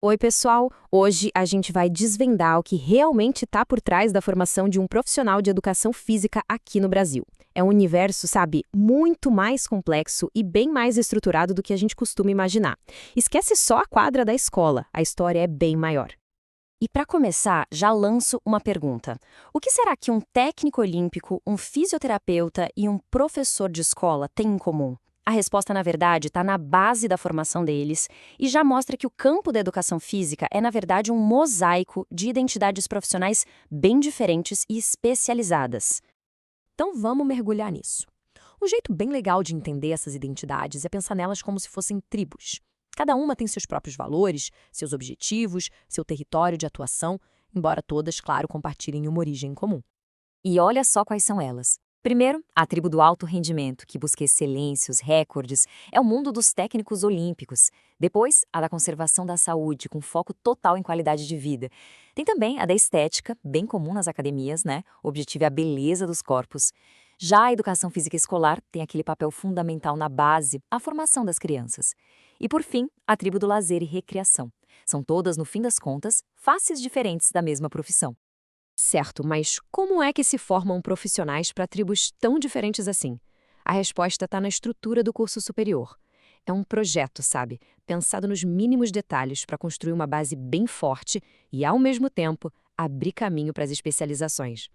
Oi, pessoal! Hoje a gente vai desvendar o que realmente está por trás da formação de um profissional de educação física aqui no Brasil. É um universo, sabe, muito mais complexo e bem mais estruturado do que a gente costuma imaginar. Esquece só a quadra da escola, a história é bem maior. E para começar, já lanço uma pergunta. O que será que um técnico olímpico, um fisioterapeuta e um professor de escola têm em comum? A resposta, na verdade, está na base da formação deles e já mostra que o campo da educação física é, na verdade, um mosaico de identidades profissionais bem diferentes e especializadas. Então vamos mergulhar nisso. Um jeito bem legal de entender essas identidades é pensar nelas como se fossem tribos. Cada uma tem seus próprios valores, seus objetivos, seu território de atuação, embora todas, claro, compartilhem uma origem comum. E olha só quais são elas. Primeiro, a tribo do alto rendimento, que busca excelência, os recordes, é o mundo dos técnicos olímpicos. Depois, a da conservação da saúde, com foco total em qualidade de vida. Tem também a da estética, bem comum nas academias, né? O objetivo é a beleza dos corpos. Já a educação física escolar tem aquele papel fundamental na base, a formação das crianças. E por fim, a tribo do lazer e recreação. São todas, no fim das contas, faces diferentes da mesma profissão. Certo, mas como é que se formam profissionais para tribos tão diferentes assim? A resposta está na estrutura do curso superior. É um projeto, sabe? Pensado nos mínimos detalhes para construir uma base bem forte e, ao mesmo tempo, abrir caminho para as especializações.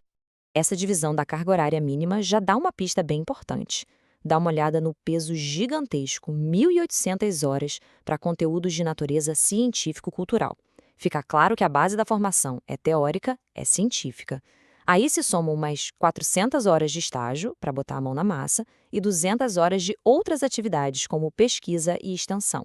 Essa divisão da carga horária mínima já dá uma pista bem importante. Dá uma olhada no peso gigantesco, 1.800 horas, para conteúdos de natureza científico-cultural. Fica claro que a base da formação é teórica, é científica. Aí se somam mais 400 horas de estágio, para botar a mão na massa, e 200 horas de outras atividades, como pesquisa e extensão.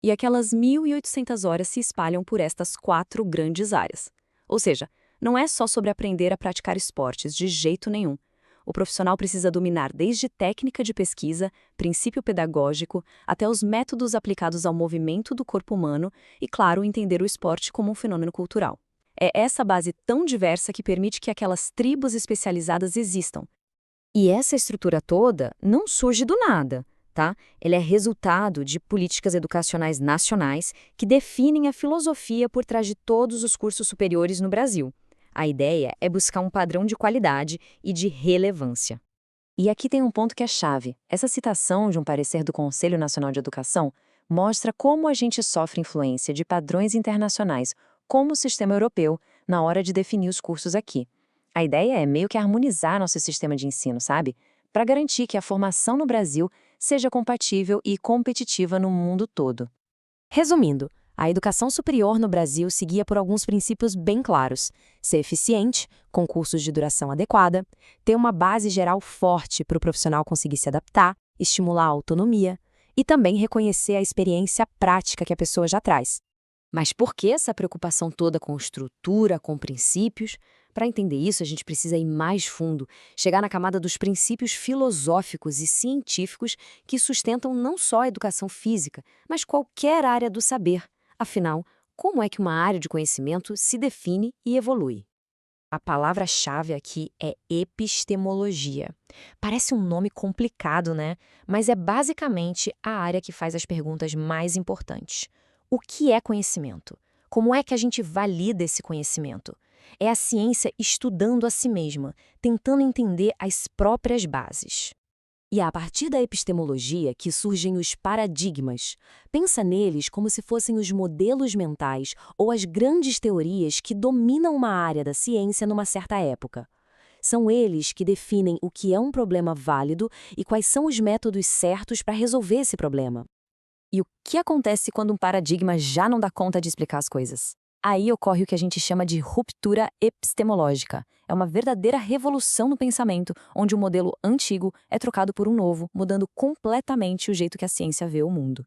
E aquelas 1.800 horas se espalham por estas 4 grandes áreas. Ou seja, não é só sobre aprender a praticar esportes, de jeito nenhum. O profissional precisa dominar desde técnica de pesquisa, princípio pedagógico, até os métodos aplicados ao movimento do corpo humano e, claro, entender o esporte como um fenômeno cultural. É essa base tão diversa que permite que aquelas tribos especializadas existam. E essa estrutura toda não surge do nada, tá? Ela é resultado de políticas educacionais nacionais que definem a filosofia por trás de todos os cursos superiores no Brasil. A ideia é buscar um padrão de qualidade e de relevância. E aqui tem um ponto que é chave. Essa citação de um parecer do Conselho Nacional de Educação mostra como a gente sofre influência de padrões internacionais, como o sistema europeu, na hora de definir os cursos aqui. A ideia é meio que harmonizar nosso sistema de ensino, sabe? Para garantir que a formação no Brasil seja compatível e competitiva no mundo todo. Resumindo, a educação superior no Brasil seguia por alguns princípios bem claros: ser eficiente, com cursos de duração adequada, ter uma base geral forte para o profissional conseguir se adaptar, estimular a autonomia e também reconhecer a experiência prática que a pessoa já traz. Mas por que essa preocupação toda com estrutura, com princípios? Para entender isso, a gente precisa ir mais fundo, chegar na camada dos princípios filosóficos e científicos que sustentam não só a educação física, mas qualquer área do saber. Afinal, como é que uma área de conhecimento se define e evolui? A palavra-chave aqui é epistemologia. Parece um nome complicado, né? Mas é basicamente a área que faz as perguntas mais importantes. O que é conhecimento? Como é que a gente valida esse conhecimento? É a ciência estudando a si mesma, tentando entender as próprias bases. E é a partir da epistemologia que surgem os paradigmas. Pensa neles como se fossem os modelos mentais ou as grandes teorias que dominam uma área da ciência numa certa época. São eles que definem o que é um problema válido e quais são os métodos certos para resolver esse problema. E o que acontece quando um paradigma já não dá conta de explicar as coisas? Aí ocorre o que a gente chama de ruptura epistemológica. É uma verdadeira revolução no pensamento, onde o modelo antigo é trocado por um novo, mudando completamente o jeito que a ciência vê o mundo.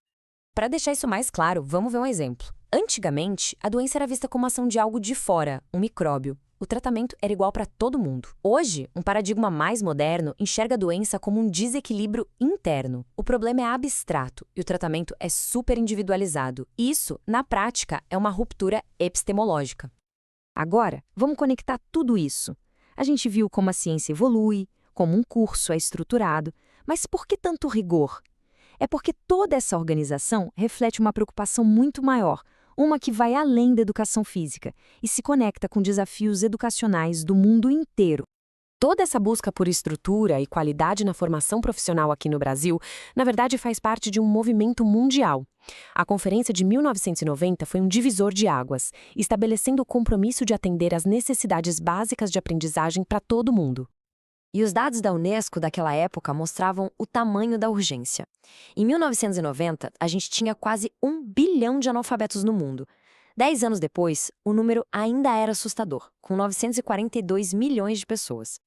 Para deixar isso mais claro, vamos ver um exemplo. Antigamente, a doença era vista como ação de algo de fora, um micróbio. O tratamento era igual para todo mundo. Hoje, um paradigma mais moderno enxerga a doença como um desequilíbrio interno. O problema é abstrato e o tratamento é super individualizado. Isso, na prática, é uma ruptura epistemológica. Agora, vamos conectar tudo isso. A gente viu como a ciência evolui, como um curso é estruturado, mas por que tanto rigor? É porque toda essa organização reflete uma preocupação muito maior, uma que vai além da educação física e se conecta com desafios educacionais do mundo inteiro. Toda essa busca por estrutura e qualidade na formação profissional aqui no Brasil, na verdade, faz parte de um movimento mundial. A Conferência de 1990 foi um divisor de águas, estabelecendo o compromisso de atender às necessidades básicas de aprendizagem para todo mundo. E os dados da Unesco daquela época mostravam o tamanho da urgência. Em 1990, a gente tinha quase 1 bilhão de analfabetos no mundo. 10 anos depois, o número ainda era assustador, com 942 milhões de pessoas.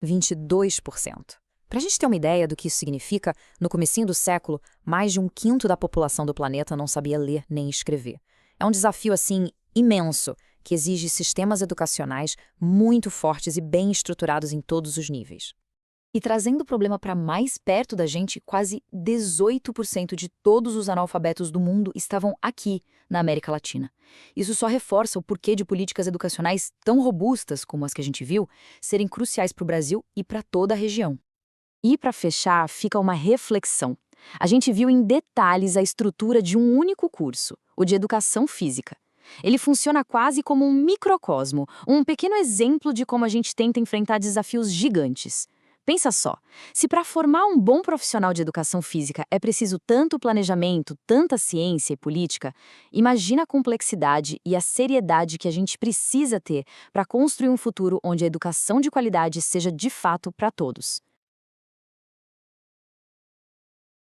22%. Para a gente ter uma ideia do que isso significa, no comecinho do século, mais de 1/5 da população do planeta não sabia ler nem escrever. É um desafio, assim, imenso, que exige sistemas educacionais muito fortes e bem estruturados em todos os níveis. E trazendo o problema para mais perto da gente, quase 18% de todos os analfabetos do mundo estavam aqui, na América Latina. Isso só reforça o porquê de políticas educacionais tão robustas como as que a gente viu serem cruciais para o Brasil e para toda a região. E para fechar, fica uma reflexão. A gente viu em detalhes a estrutura de um único curso, o de Educação Física. Ele funciona quase como um microcosmo, um pequeno exemplo de como a gente tenta enfrentar desafios gigantes. Pensa só, se para formar um bom profissional de educação física é preciso tanto planejamento, tanta ciência e política, imagina a complexidade e a seriedade que a gente precisa ter para construir um futuro onde a educação de qualidade seja de fato para todos.